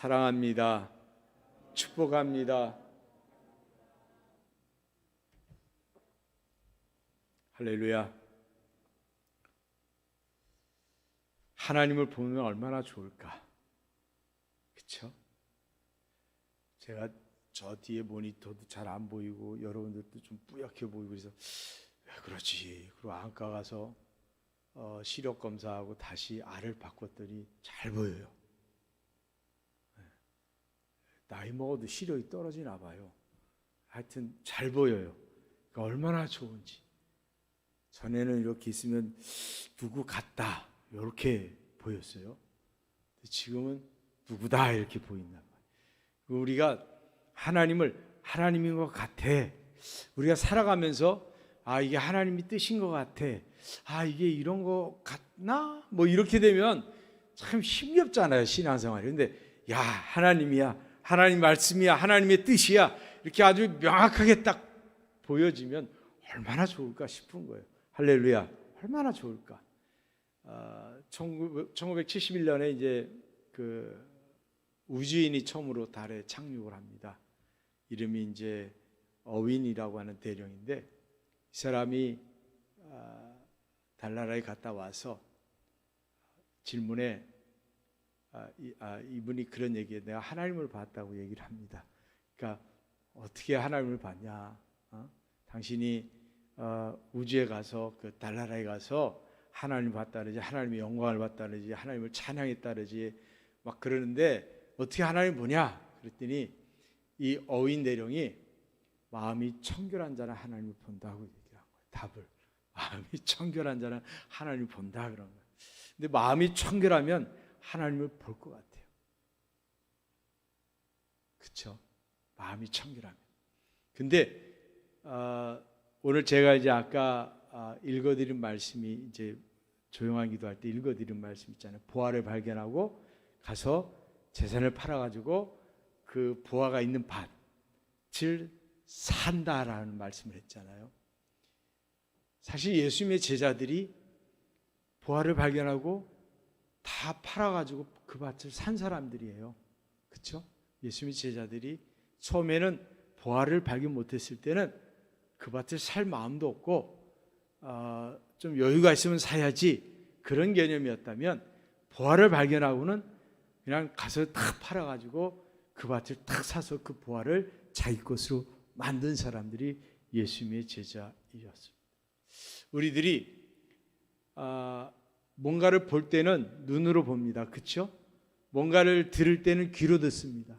사랑합니다. 축복합니다. 할렐루야. 하나님을 보면 얼마나 좋을까. 그렇죠? 제가 저 뒤에 모니터도 잘 안 보이고 여러분들도 좀 뿌옇게 보이고 그래서 왜 그러지? 그리고 안과 가서 시력 검사하고 다시 알을 바꿨더니 잘 보여요. 나이 먹어도 시력이 떨어지나 봐요. 하여튼 잘 보여요. 그러니까 얼마나 좋은지. 전에는 이렇게 있으면 누구 같다 이렇게 보였어요. 지금은 누구다 이렇게 보인단 말이에요. 우리가 하나님을 하나님인 것 같아. 우리가 살아가면서 이게 하나님이 뜻인 것 같아. 이게 이런 거 같나? 뭐 이렇게 되면 참 힘겹잖아요, 신앙생활이. 근데 야, 하나님이야, 하나님 말씀이야, 하나님의 뜻이야, 이렇게 아주 명확하게 딱 보여지면 얼마나 좋을까 싶은 거예요. 할렐루야, 얼마나 좋을까. 1971년에 이제 그 우주인이 처음으로 달에 착륙을 합니다. 이름이 이제 어윈이라고 하는 대령인데, 이 사람이 달나라에 갔다 와서 질문에 이분이 그런 얘기에 내가 하나님을 봤다고 얘기를 합니다. 그러니까 어떻게 하나님을 봤냐? 당신이 우주에 가서 그 달나라에 가서 하나님을 봤다 그러지, 하나님의 영광을 봤다 그러지, 하나님을 찬양했다 그러지 막 그러는데 어떻게 하나님을 보냐? 그랬더니 이 어윈 대령이 마음이 청결한 자는 하나님을 본다고 얘기한 거예요. 답을. 마음이 청결한 자는 하나님을 본다 그런 거예요. 근데 마음이 청결하면 하나님을 볼 것 같아요. 그렇죠? 마음이 청결하면. 근데 오늘 제가 이제 아까 읽어드린 말씀이 이제 조용한 기도할 때 읽어드린 말씀 있잖아요. 보화를 발견하고 가서 재산을 팔아가지고 그 보화가 있는 밭을 산다라는 말씀을 했잖아요. 사실 예수님의 제자들이 보화를 발견하고 다 팔아가지고 그 밭을 산 사람들이에요. 그렇죠? 예수님의 제자들이 처음에는 보화를 발견 못했을 때는 그 밭을 살 마음도 없고 좀 여유가 있으면 사야지 그런 개념이었다면, 보화를 발견하고는 그냥 가서 탁 팔아가지고 그 밭을 탁 사서 그 보화를 자기 것으로 만든 사람들이 예수님의 제자이었습니다. 우리들이 뭔가를 볼 때는 눈으로 봅니다. 그렇죠? 뭔가를 들을 때는 귀로 듣습니다.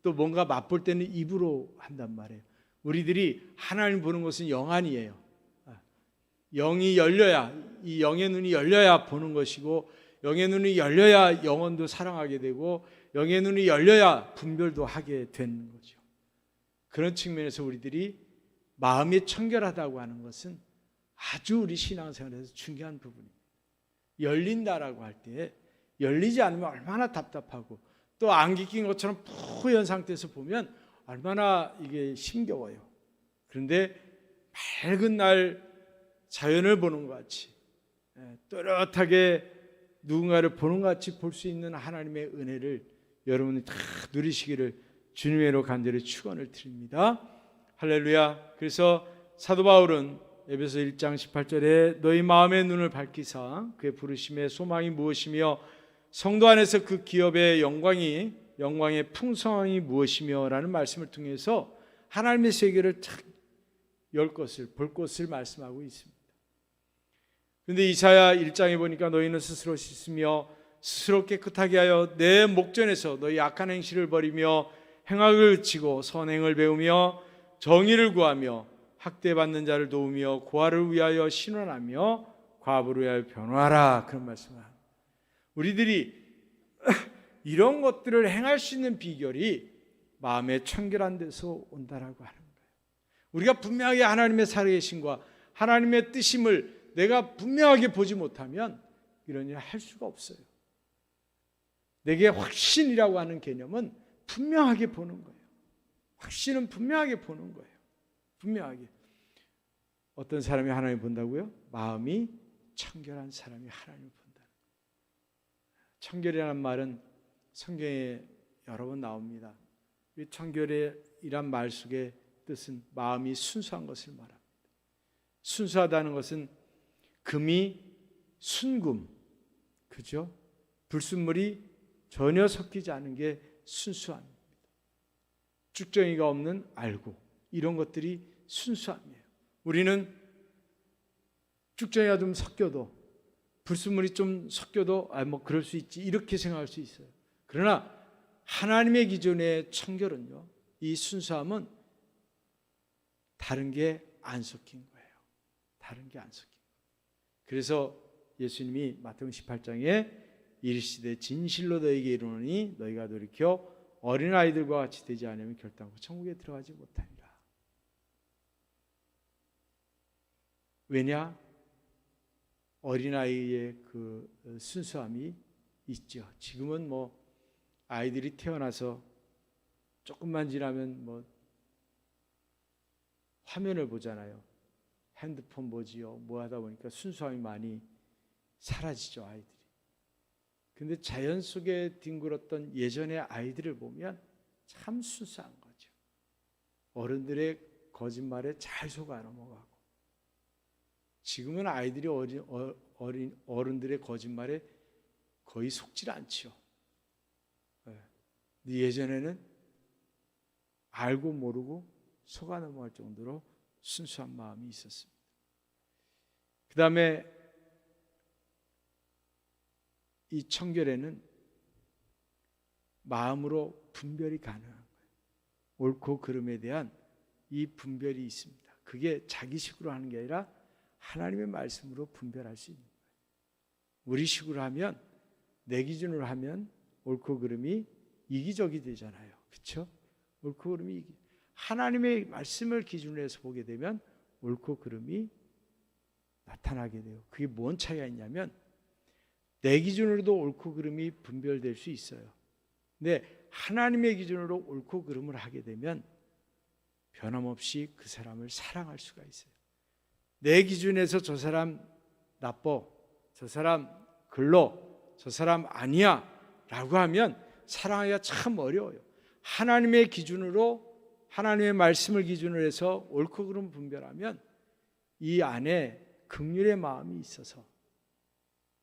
또 뭔가 맛볼 때는 입으로 한단 말이에요. 우리들이 하나님 보는 것은 영안이에요. 영이 열려야, 이 영의 눈이 열려야 보는 것이고, 영의 눈이 열려야 영혼도 사랑하게 되고, 영의 눈이 열려야 분별도 하게 되는 거죠. 그런 측면에서 우리들이 마음이 청결하다고 하는 것은 아주 우리 신앙생활에서 중요한 부분입니다. 열린다라고 할 때 열리지 않으면 얼마나 답답하고, 또 안개 낀 것처럼 푸연 상태에서 보면 얼마나 이게 힘겨워요. 그런데 맑은 날 자연을 보는 것 같이, 또렷하게 누군가를 보는 것 같이 볼 수 있는 하나님의 은혜를 여러분이 다 누리시기를 주님으로 간절히 축원을 드립니다. 할렐루야. 그래서 사도 바울은 에베소 1장 18절에 너희 마음의 눈을 밝히사 그의 부르심의 소망이 무엇이며 성도 안에서 그 기업의 영광의 풍성함이 무엇이며 라는 말씀을 통해서 하나님의 세계를 탁 볼 것을 말씀하고 있습니다. 그런데 이사야 1장에 보니까 너희는 스스로 씻으며 스스로 깨끗하게 하여 내 목전에서 너희 악한 행실을 버리며 행악을 그치고 선행을 배우며 정의를 구하며 학대받는 자를 도우며 고아를 위하여 신원하며 과부를 위하여 변호하라, 그런 말씀을 합니다. 우리들이 이런 것들을 행할 수 있는 비결이 마음의 청결한 데서 온다라고 하는 거예요. 우리가 분명하게 하나님의 살아계심과 하나님의 뜻임을 내가 분명하게 보지 못하면 이런 일을 할 수가 없어요. 내게 확신이라고 하는 개념은 분명하게 보는 거예요. 확신은 분명하게 보는 거예요. 분명하게. 어떤 사람이 하나님을 본다고요? 마음이 청결한 사람이 하나님을 본다. 청결이라는 말은 성경에 여러 번 나옵니다. 이 청결이란 말 속의 뜻은 마음이 순수한 것을 말합니다. 순수하다는 것은 금이 순금, 그죠? 불순물이 전혀 섞이지 않은 게 순수함입니다. 쭉정이가 없는 알고, 이런 것들이 순수함이에요. 우리는 쭉정이가 좀 섞여도, 불순물이 좀 섞여도 뭐 그럴 수 있지, 이렇게 생각할 수 있어요. 그러나 하나님의 기준의 청결은요, 이 순수함은 다른 게 안 섞인 거예요. 다른 게 안 섞인 거예요. 그래서 예수님이 마태복음 18장에 이르시되 진실로 너희에게 이르노니 너희가 돌이켜 어린아이들과 같이 되지 않으면 결단코 천국에 들어가지 못하리라. 왜냐? 어린아이의 그 순수함이 있죠. 지금은 뭐 아이들이 태어나서 조금만 지나면 뭐 화면을 보잖아요. 핸드폰 보지요. 뭐 하다 보니까 순수함이 많이 사라지죠, 아이들이. 근데 자연 속에 뒹굴었던 예전의 아이들을 보면 참 순수한 거죠. 어른들의 거짓말에 잘 속아 넘어가고. 지금은 아이들이 어른들의 거짓말에 거의 속질 않죠. 예전에는 알고 모르고 속아 넘어갈 정도로 순수한 마음이 있었습니다. 그 다음에 이 청결에는 마음으로 분별이 가능한 거예요. 옳고 그름에 대한 이 분별이 있습니다. 그게 자기식으로 하는 게 아니라 하나님의 말씀으로 분별할 수 있는 거예요. 우리 식으로 하면, 내 기준으로 하면 옳고 그름이 이기적이 되잖아요. 그렇죠? 옳고 그름이 하나님의 말씀을 기준으로 해서 보게 되면 옳고 그름이 나타나게 돼요. 그게 뭔 차이가 있냐면, 내 기준으로도 옳고 그름이 분별될 수 있어요. 근데 하나님의 기준으로 옳고 그름을 하게 되면 변함없이 그 사람을 사랑할 수가 있어요. 내 기준에서 저 사람 나빠, 저 사람 글러, 저 사람 아니야 라고 하면 사랑하기가 참 어려워요. 하나님의 기준으로, 하나님의 말씀을 기준으로 해서 옳고 그름 분별하면 이 안에 긍휼의 마음이 있어서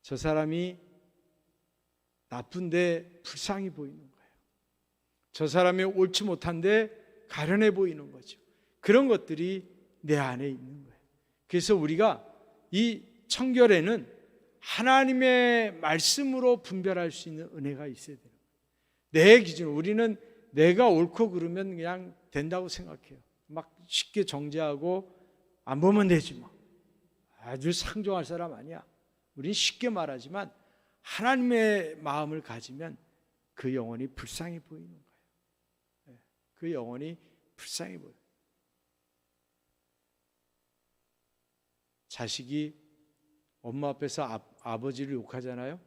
저 사람이 나쁜데 불쌍히 보이는 거예요. 저 사람이 옳지 못한데 가련해 보이는 거죠. 그런 것들이 내 안에 있는 거예요. 그래서 우리가 이 청결에는 하나님의 말씀으로 분별할 수 있는 은혜가 있어야 돼요. 내 기준, 우리는 내가 옳고 그르면 그냥 된다고 생각해요. 막 쉽게 정죄하고 안 보면 되지 뭐. 아주 상종할 사람 아니야. 우린 쉽게 말하지만 하나님의 마음을 가지면 그 영혼이 불쌍히 보이는 거예요. 그 영혼이 불쌍히 보여요. 자식이 엄마 앞에서 아버지를 욕하잖아요.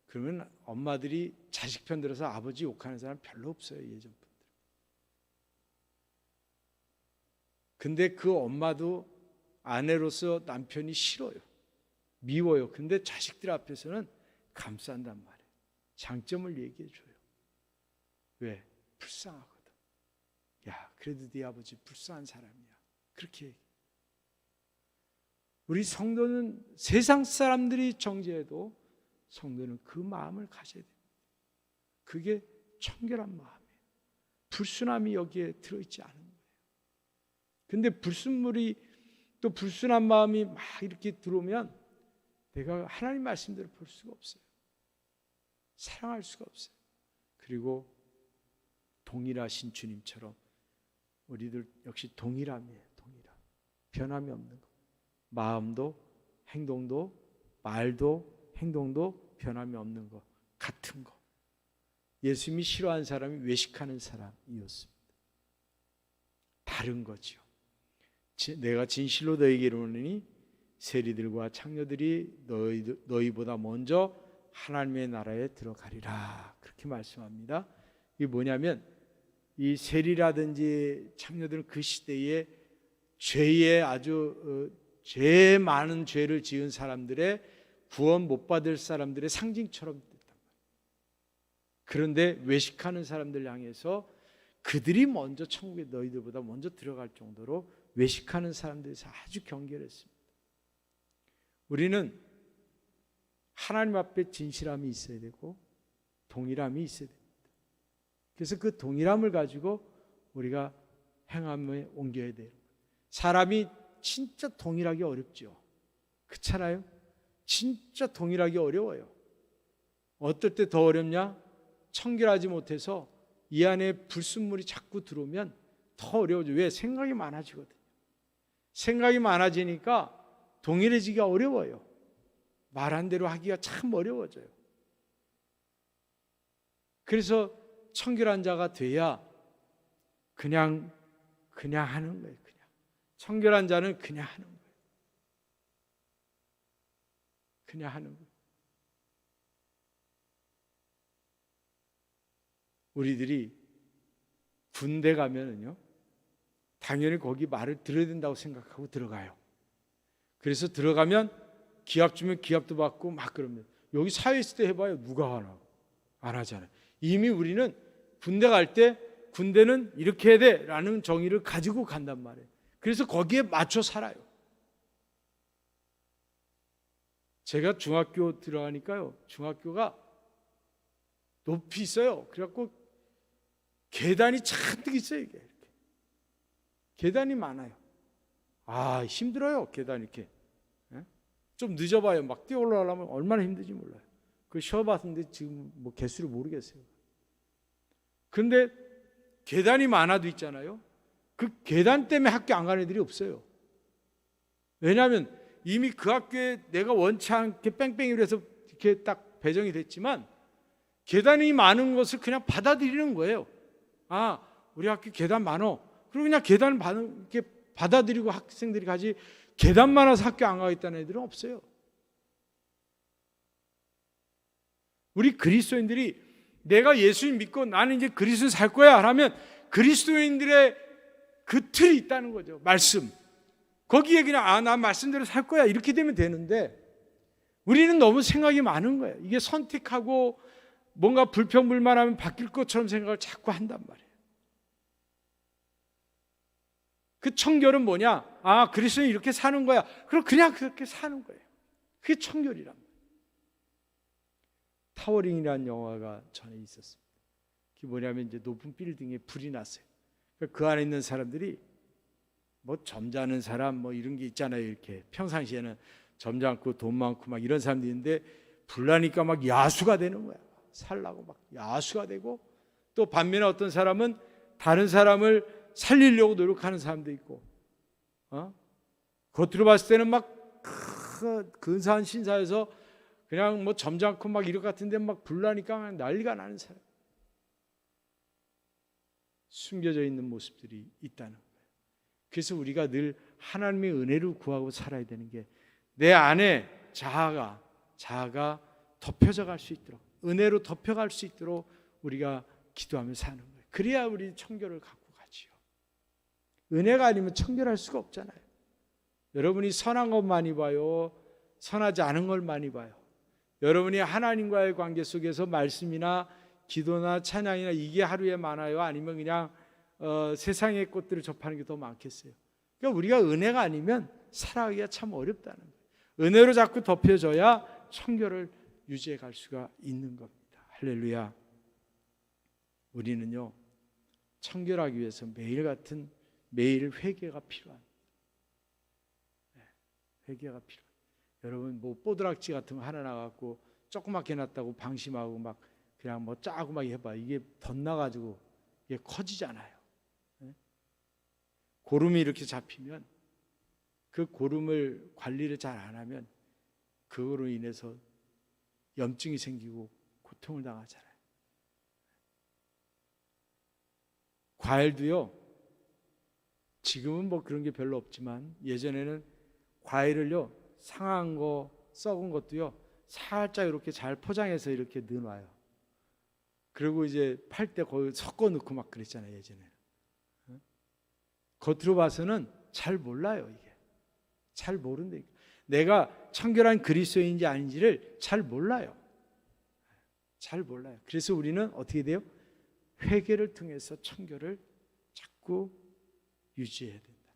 그러면 엄마들이 자식 편 들어서 아버지 욕하는 사람 별로 없어요, 예전 분들. 근데 그 엄마도 아내로서 남편이 싫어요. 미워요. 근데 자식들 앞에서는 감싼단 말이에요. 장점을 얘기해 줘요. 왜? 불쌍하거든. 야, 그래도 네 아버지 불쌍한 사람이야. 그렇게 얘기해. 우리 성도는 세상 사람들이 정죄해도 성도는 그 마음을 가져야 됩니다. 그게 청결한 마음이에요. 불순함이 여기에 들어있지 않은 거예요. 근데 불순물이 또 불순한 마음이 막 이렇게 들어오면 내가 하나님 말씀대로 볼 수가 없어요. 사랑할 수가 없어요. 그리고 동일하신 주님처럼 우리들 역시 동일함이에요. 동일함. 변함이 없는 거. 마음도 행동도 말도 행동도 변함이 없는 거. 같은 거. 예수님이 싫어하는 사람이 외식하는 사람이었습니다. 다른 거죠. 내가 진실로 너희에게 이르노니 세리들과 창녀들이 너희보다 먼저 하나님의 나라에 들어가리라. 그렇게 말씀합니다. 이게 뭐냐면 이 세리라든지 창녀들은 그 시대에 죄에 아주 죄 많은 죄를 지은 사람들의 구원 못 받을 사람들의 상징처럼 됐단 말이에요. 그런데 외식하는 사람들 향해서 그들이 먼저 천국에 너희들보다 먼저 들어갈 정도로 외식하는 사람들에서 아주 경계했습니다. 우리는 하나님 앞에 진실함이 있어야 되고 동일함이 있어야 됩니다. 그래서 그 동일함을 가지고 우리가 행함에 옮겨야 돼요. 사람이 진짜 동일하기 어렵죠. 그렇잖아요? 진짜 동일하기 어려워요. 어떨 때 더 어렵냐? 청결하지 못해서 이 안에 불순물이 자꾸 들어오면 더 어려워져. 왜? 생각이 많아지거든요. 생각이 많아지니까 동일해지기가 어려워요. 말한 대로 하기가 참 어려워져요. 그래서 청결한 자가 돼야 그냥 하는 거예요. 그냥 청결한 자는 그냥 하는 거예요. 그냥 하는 거예요. 우리들이 군대 가면은요, 당연히 거기 말을 들어야 된다고 생각하고 들어가요. 그래서 들어가면 기합 주면 기합도 받고 막 그럽니다. 여기 사회 있을 때 해봐요. 누가 하나? 안 하잖아요. 이미 우리는 군대 갈 때 군대는 이렇게 해야 돼라는 정의를 가지고 간단 말이에요. 그래서 거기에 맞춰 살아요. 제가 중학교 들어가니까요, 중학교가 높이 있어요. 그래갖고 계단이 잔뜩 있어요. 이게 이렇게. 계단이 많아요. 아, 힘들어요. 계단 이렇게. 좀 늦어봐요. 막 뛰어 올라가려면 얼마나 힘든지 몰라요. 그 쉬어봤는데 지금 뭐 개수를 모르겠어요. 그런데 계단이 많아도 있잖아요. 그 계단 때문에 학교 안 가는 애들이 없어요. 왜냐하면 이미 그 학교에 내가 원치 않게 뺑뺑이로 해서 이렇게 딱 배정이 됐지만 계단이 많은 것을 그냥 받아들이는 거예요. 아, 우리 학교 계단 많어. 그리고 그냥 계단을 이렇게 받아들이고 학생들이 가지, 계단 많아서 학교 안 가겠다는 애들은 없어요. 우리 그리스도인들이 내가 예수님 믿고 나는 이제 그리스도 살 거야 하면 그리스도인들의 그 틀이 있다는 거죠. 말씀. 거기에 그냥 난 말씀대로 살 거야 이렇게 되면 되는데 우리는 너무 생각이 많은 거예요. 이게 선택하고 뭔가 불평불만하면 바뀔 것처럼 생각을 자꾸 한단 말이에요. 그 청결은 뭐냐? 아, 그리스도는 이렇게 사는 거야. 그럼 그냥 그렇게 사는 거예요. 그게 청결이란 말이에요. 타워링이라는 영화가 전에 있었습니다. 그게 뭐냐면 이제 높은 빌딩에 불이 났어요. 그 안에 있는 사람들이 뭐 점잖은 사람 뭐 이런 게 있잖아요. 이렇게 평상시에는 점잖고 돈 많고 막 이런 사람들이 있는데 불 나니까 막 야수가 되는 거야. 살라고 막 야수가 되고, 또 반면에 어떤 사람은 다른 사람을 살리려고 노력하는 사람도 있고, 겉으로 봤을 때는 막 근사한 신사에서 그냥 뭐 점잖고 막 이럴 것 같은데 막 불 나니까 난리가 나는 사람, 숨겨져 있는 모습들이 있다는 거예요. 그래서 우리가 늘 하나님의 은혜를 구하고 살아야 되는 게 내 안에 자아가 덮여져 갈 수 있도록, 은혜로 덮여갈 수 있도록 우리가 기도하며 사는 거예요. 그래야 우리 청결을 갖고 가지요. 은혜가 아니면 청결할 수가 없잖아요. 여러분이 선한 것 많이 봐요, 선하지 않은 걸 많이 봐요. 여러분이 하나님과의 관계 속에서 말씀이나 기도나 찬양이나 이게 하루에 많아요? 아니면 그냥 세상의 것들을 접하는 게 더 많겠어요? 그러니까 우리가 은혜가 아니면 살아가기가 참 어렵다는 거예요. 은혜로 자꾸 덮여져야 청결을 유지해 갈 수가 있는 겁니다. 할렐루야. 우리는요, 청결하기 위해서 매일 회개가 필요합니다. 회개가 필요해요. 여러분 뭐 뽀드락지 같은 거 하나 나갖고 조그맣게 놨다고 방심하고 막 그냥 뭐 짜고 막 해봐. 이게 덧나가지고 이게 커지잖아요. 고름이 이렇게 잡히면 그 고름을 관리를 잘 안 하면 그거로 인해서 염증이 생기고 고통을 당하잖아요. 과일도요, 지금은 뭐 그런 게 별로 없지만 예전에는 과일을요, 상한 거, 썩은 것도요, 살짝 이렇게 잘 포장해서 이렇게 넣어놔요. 그리고 이제 팔 때 거기 섞어 넣고 막 그랬잖아요, 예전에는. 겉으로 봐서는 잘 몰라요, 이게. 잘 모른다니까. 내가 청결한 그리스도인지 아닌지를 잘 몰라요. 잘 몰라요. 그래서 우리는 어떻게 돼요? 회개를 통해서 청결을 자꾸 유지해야 된다.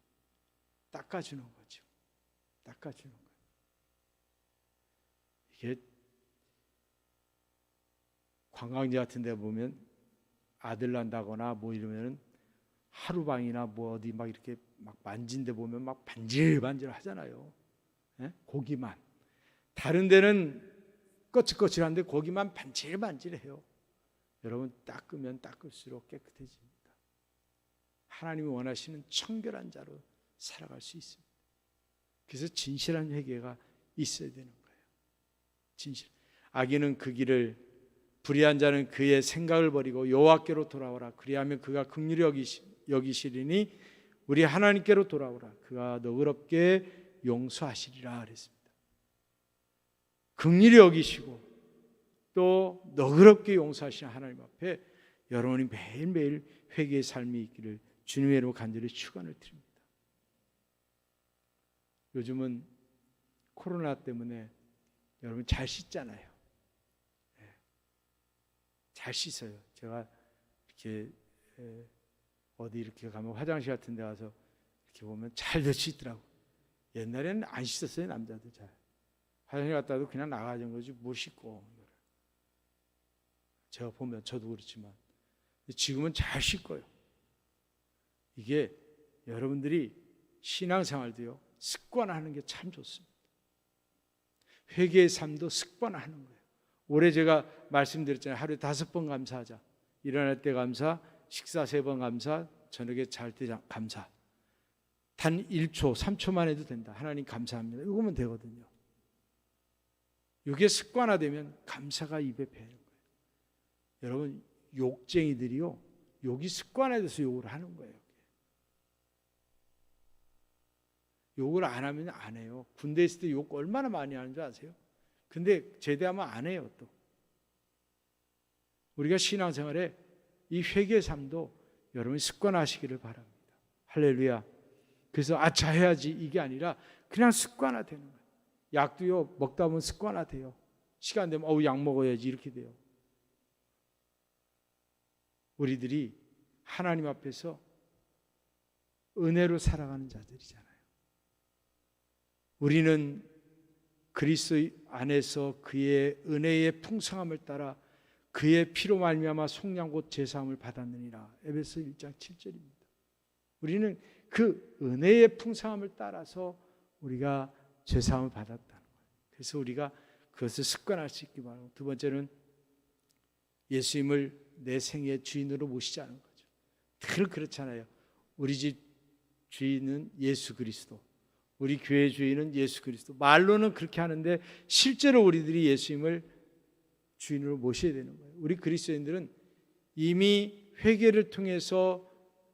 닦아주는 거죠. 닦아주는 거예요. 이게 관광지 같은 데 보면 아들 난다거나 뭐 이러면은 하루방이나 뭐 어디 막 이렇게 막 만진 데 보면 막 반질반질 하잖아요. 예? 고기만. 다른 데는 거칠거칠한데 고기만 반질반질해요. 여러분 닦으면 닦을수록 깨끗해집니다. 하나님이 원하시는 청결한 자로 살아갈 수 있습니다. 그래서 진실한 회개가 있어야 되는 거예요. 진실. 악인은 그 길을, 불의한 자는 그의 생각을 버리고 여호와께로 돌아오라. 그리하면 그가 긍휼히 여기시리니 우리 하나님께로 돌아오라. 그가 너그럽게 용서하시리라 그랬습니다. 긍휼히 여기시고 또 너그럽게 용서하시는 하나님 앞에 여러분이 매일매일 회개의 삶이 있기를 주님의 이름으로 간절히 축원을 드립니다. 요즘은 코로나 때문에 여러분 잘 씻잖아요. 잘 씻어요. 제가 이렇게 어디 이렇게 가면 화장실 같은 데 가서 이렇게 보면 잘들 씻더라고. 옛날에는 안 씻었어요. 남자들 잘. 화장실 갔다도 그냥 나가는 거지 뭘 씻고. 제가 보면 저도 그렇지만 지금은 잘 씻고요. 이게 여러분들이 신앙생활도요 습관하는 게 참 좋습니다. 회개의 삶도 습관하는 거예요. 올해 제가 말씀드렸잖아요. 하루에 5번 감사하자. 일어날 때 감사, 식사 3번 감사, 저녁에 잘 때 감사. 단 1초, 3초만 해도 된다. 하나님 감사합니다. 이거면 되거든요. 이게 습관화되면 감사가 입에 배는 거예요. 여러분 욕쟁이들이요 욕이 습관화돼서 욕을 하는 거예요. 욕을 안 하면 안 해요. 군대 있을 때 욕 얼마나 많이 하는 줄 아세요? 근데 제대하면 안 해요. 또 우리가 신앙생활에 이 회개의 삶도 여러분이 습관화하시기를 바랍니다. 할렐루야. 그래서 아차 해야지 이게 아니라 그냥 습관화되는 거예요. 약도요 먹다 보면 습관화돼요. 시간 되면 약 먹어야지 이렇게 돼요. 우리들이 하나님 앞에서 은혜로 살아가는 자들이잖아요. 우리는 그리스도 안에서 그의 은혜의 풍성함을 따라 그의 피로 말미암아 속량 곧 제사함을 받았느니라. 에베소 1장 7절입니다. 우리는 그 은혜의 풍성함을 따라서 우리가 제사함을 받았다는 거예요. 그래서 우리가 그것을 습관할 수 있기 바라고, 두 번째는 예수님을 내 생의 주인으로 모시자는 거죠. 늘 그렇잖아요. 우리 집 주인은 예수 그리스도, 우리 교회 주인은 예수 그리스도. 말로는 그렇게 하는데 실제로 우리들이 예수님을 주인으로 모셔야 되는 거예요. 우리 그리스도인들은 이미 회개를 통해서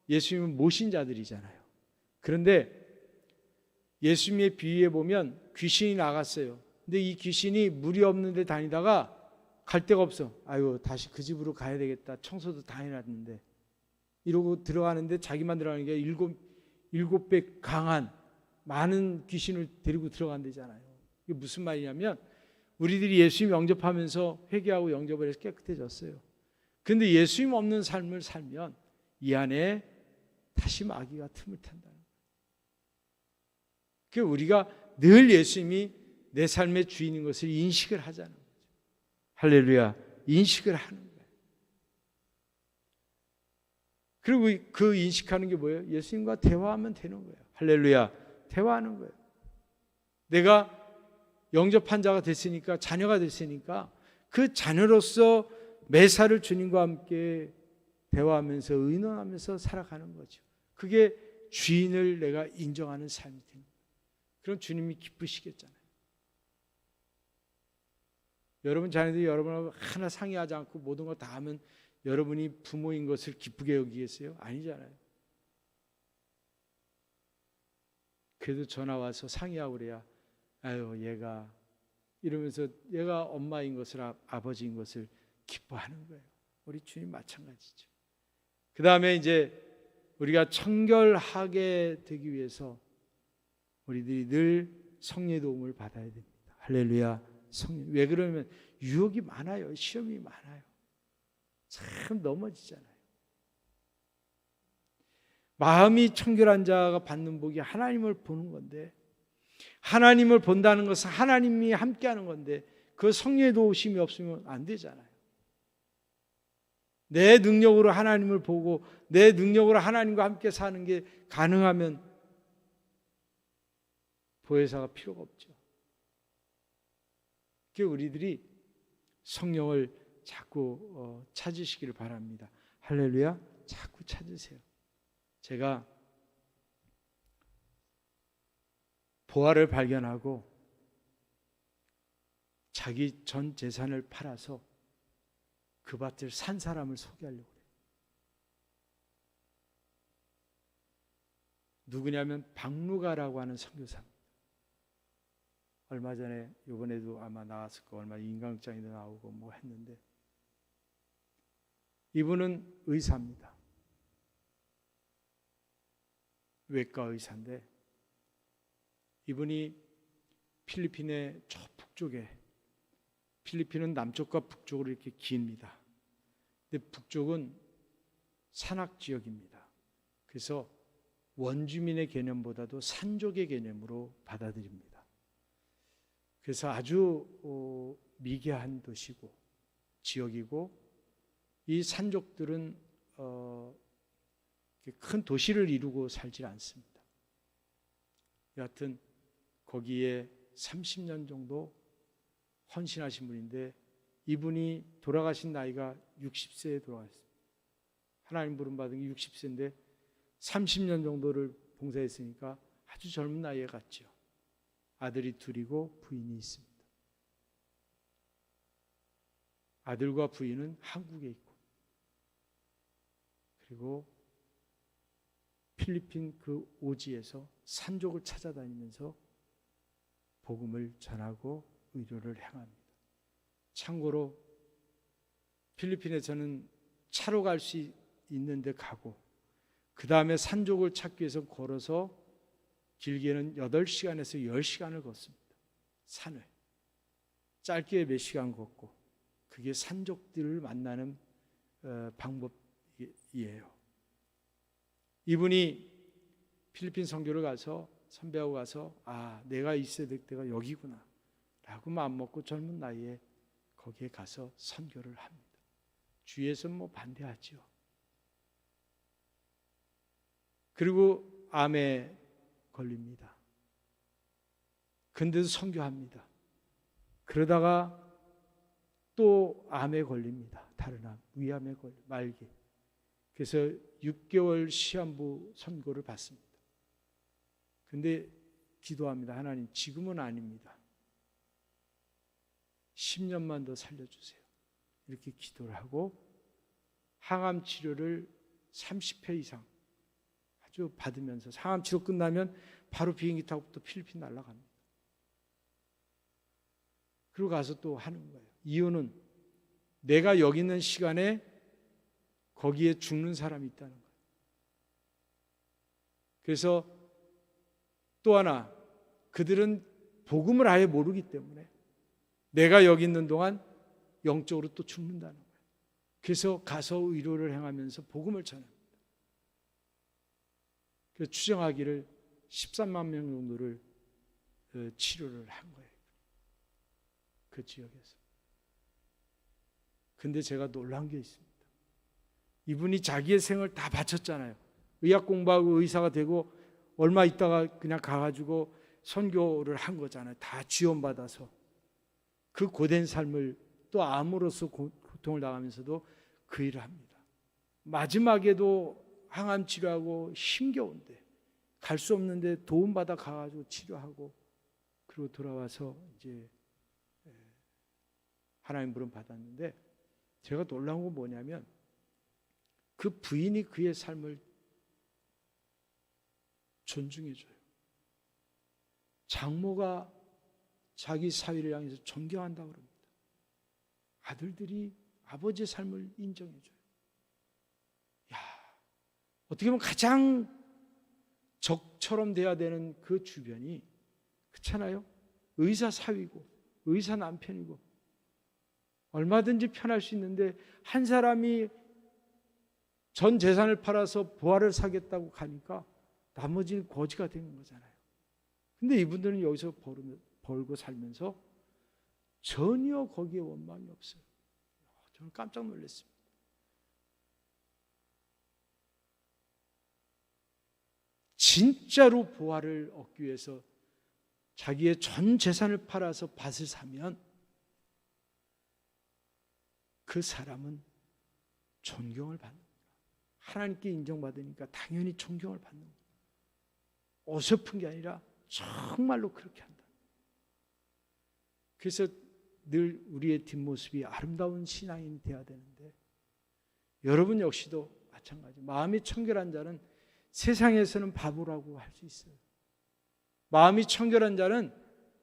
예수님을 모신 자들이잖아요. 그런데 예수님의 비유에 보면 귀신이 나갔어요. 근데 이 귀신이 물이 없는 데 다니다가 갈 데가 없어. 아이고 다시 그 집으로 가야 되겠다. 청소도 다 해놨는데 이러고 들어가는데 자기만 들어가는 게 일곱 배 강한 많은 귀신을 데리고 들어간대잖아요. 이게 무슨 말이냐면 우리들이 예수님 영접하면서 회개하고 영접을 해서 깨끗해졌어요. 그런데 예수님 없는 삶을 살면 이 안에 다시 마귀가 틈을 탄다는 거예요. 그러니까 우리가 늘 예수님이 내 삶의 주인인 것을 인식을 하자는 거죠. 할렐루야. 인식을 하는 거예요. 그리고 그 인식하는 게 뭐예요? 예수님과 대화하면 되는 거예요. 할렐루야. 대화하는 거예요. 내가 영접한 자가 됐으니까, 자녀가 됐으니까 그 자녀로서 매사를 주님과 함께 대화하면서 의논하면서 살아가는 거죠. 그게 주인을 내가 인정하는 삶이 되는 거예요. 그럼 주님이 기쁘시겠잖아요. 여러분 자녀들이 여러분하고 하나 상의하지 않고 모든 거 다 하면 여러분이 부모인 것을 기쁘게 여기겠어요? 아니잖아요. 그래도 전화 와서 상의하고 그래야 아유 얘가 이러면서 얘가 엄마인 것을 아버지인 것을 기뻐하는 거예요. 우리 주님 마찬가지죠. 그 다음에 이제 우리가 청결하게 되기 위해서 우리들이 늘 성령의 도움을 받아야 됩니다. 할렐루야. 성령. 왜 그러면 유혹이 많아요. 시험이 많아요. 참 넘어지잖아요. 마음이 청결한 자가 받는 복이 하나님을 보는 건데, 하나님을 본다는 것은 하나님이 함께하는 건데 그 성령의 도우심이 없으면 안 되잖아요. 내 능력으로 하나님을 보고 내 능력으로 하나님과 함께 사는 게 가능하면 보혜사가 필요가 없죠. 그래서 우리들이 성령을 자꾸 찾으시기를 바랍니다. 할렐루야. 자꾸 찾으세요. 제가 보화를 발견하고 자기 전 재산을 팔아서 그 밭을 산 사람을 소개하려고 그래요. 누구냐면 박루가라고 하는 선교사입니다. 얼마 전에 이번에도 아마 나왔을 거, 얼마 인강극장에도 나오고 뭐 했는데, 이분은 의사입니다. 외과 의사인데 이분이 필리핀의 저 북쪽에, 필리핀은 남쪽과 북쪽으로 이렇게 깁니다. 근데 북쪽은 산악 지역입니다. 그래서 원주민의 개념보다도 산족의 개념으로 받아들입니다. 그래서 아주 미개한 도시고 지역이고, 이 산족들은 큰 도시를 이루고 살지 않습니다. 여하튼 거기에 30년 정도 헌신하신 분인데, 이분이 돌아가신 나이가 60세에 돌아가셨습니다. 하나님 부름 받은 게 60세인데 30년 정도를 봉사했으니까 아주 젊은 나이에 갔죠. 아들이 둘이고 부인이 있습니다. 아들과 부인은 한국에 있고, 그리고 필리핀 그 오지에서 산족을 찾아다니면서 복음을 전하고 의료를 행합니다. 참고로 필리핀에서는 차로 갈 수 있는데 가고, 그 다음에 산족을 찾기 위해서 걸어서 길게는 8시간에서 10시간을 걷습니다. 산을 짧게 몇 시간 걷고, 그게 산족들을 만나는 방법이에요. 이분이 필리핀 선교를 가서 선배하고 가서 내가 있어야 될 때가 여기구나 라고 마음먹고 젊은 나이에 거기에 가서 선교를 합니다. 주위에서는 뭐 반대하죠. 그리고 암에 걸립니다. 근데도 선교합니다. 그러다가 또 암에 걸립니다. 다른 암, 위암에 걸려 말기. 그래서 6개월 시한부 선고를 받습니다. 근데 기도합니다. 하나님, 지금은 아닙니다. 10년만 더 살려주세요. 이렇게 기도를 하고 항암 치료를 30회 이상 아주 받으면서, 항암 치료 끝나면 바로 비행기 타고 또 필리핀 날아갑니다. 그리고 가서 또 하는 거예요. 이유는 내가 여기 있는 시간에 거기에 죽는 사람이 있다는 거예요. 그래서 또 하나, 그들은 복음을 아예 모르기 때문에 내가 여기 있는 동안 영적으로 또 죽는다는 거예요. 그래서 가서 의료를 행하면서 복음을 전합니다. 그래서 추정하기를 13만 명 정도를 치료를 한 거예요. 그 지역에서. 근데 제가 놀란 게 있습니다. 이분이 자기의 생을 다 바쳤잖아요. 의학 공부하고 의사가 되고 얼마 있다가 그냥 가가지고 선교를 한 거잖아요. 다 지원받아서. 그 고된 삶을 또 암으로서 고통을 당하면서도 그 일을 합니다. 마지막에도 항암 치료하고 힘겨운데 갈 수 없는데 도움받아 가가지고 치료하고, 그리고 돌아와서 이제 하나님 부름 받았는데, 제가 놀라운 건 뭐냐면 그 부인이 그의 삶을 존중해줘요. 장모가 자기 사위를 향해서 존경한다고 그럽니다. 아들들이 아버지의 삶을 인정해줘요. 어떻게 보면 가장 적처럼 돼야 되는 그 주변이, 그렇잖아요. 의사 사위고 의사 남편이고 얼마든지 편할 수 있는데 한 사람이 전 재산을 팔아서 보화를 사겠다고 가니까 나머지는 거지가 되는 거잖아요. 근데 이분들은 여기서 벌고 살면서 전혀 거기에 원망이 없어요. 저는 깜짝 놀랐습니다. 진짜로 보화를 얻기 위해서 자기의 전 재산을 팔아서 밭을 사면 그 사람은 존경을 받는 거예요. 하나님께 인정받으니까 당연히 존경을 받는 거예요. 어설픈 게 아니라 정말로 그렇게 한다. 그래서 늘 우리의 뒷모습이 아름다운 신앙인이 되어야 되는데 여러분 역시도 마찬가지. 마음이 청결한 자는 세상에서는 바보라고 할 수 있어요. 마음이 청결한 자는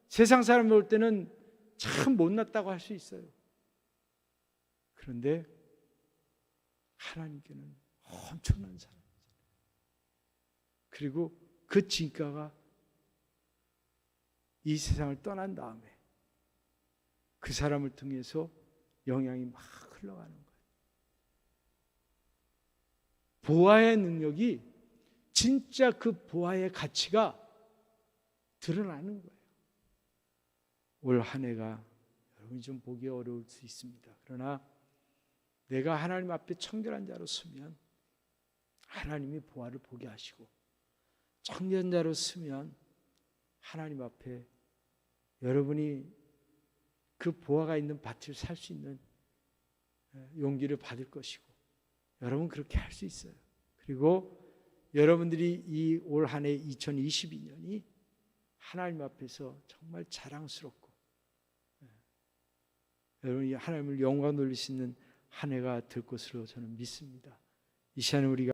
세상 사람 볼 때는 참 못났다고 할 수 있어요. 그런데 하나님께는 엄청난 사람이잖아요. 그리고 그 진가가 이 세상을 떠난 다음에 그 사람을 통해서 영향이 막 흘러가는 거예요. 보화의 능력이 진짜 그 보화의 가치가 드러나는 거예요. 올 한 해가 여러분이 좀 보기 어려울 수 있습니다. 그러나 내가 하나님 앞에 청결한 자로 서면 하나님이 보화를 보게 하시고 청결한 자로 서면 하나님 앞에 여러분이 그 보화가 있는 밭을 살 수 있는 용기를 받을 것이고 여러분 그렇게 할 수 있어요. 그리고 여러분들이 이 올 한 해 2022년이 하나님 앞에서 정말 자랑스럽고 여러분이 하나님을 영광 돌릴 수 있는 한 해가 될 것으로 저는 믿습니다. 이 시간에 우리가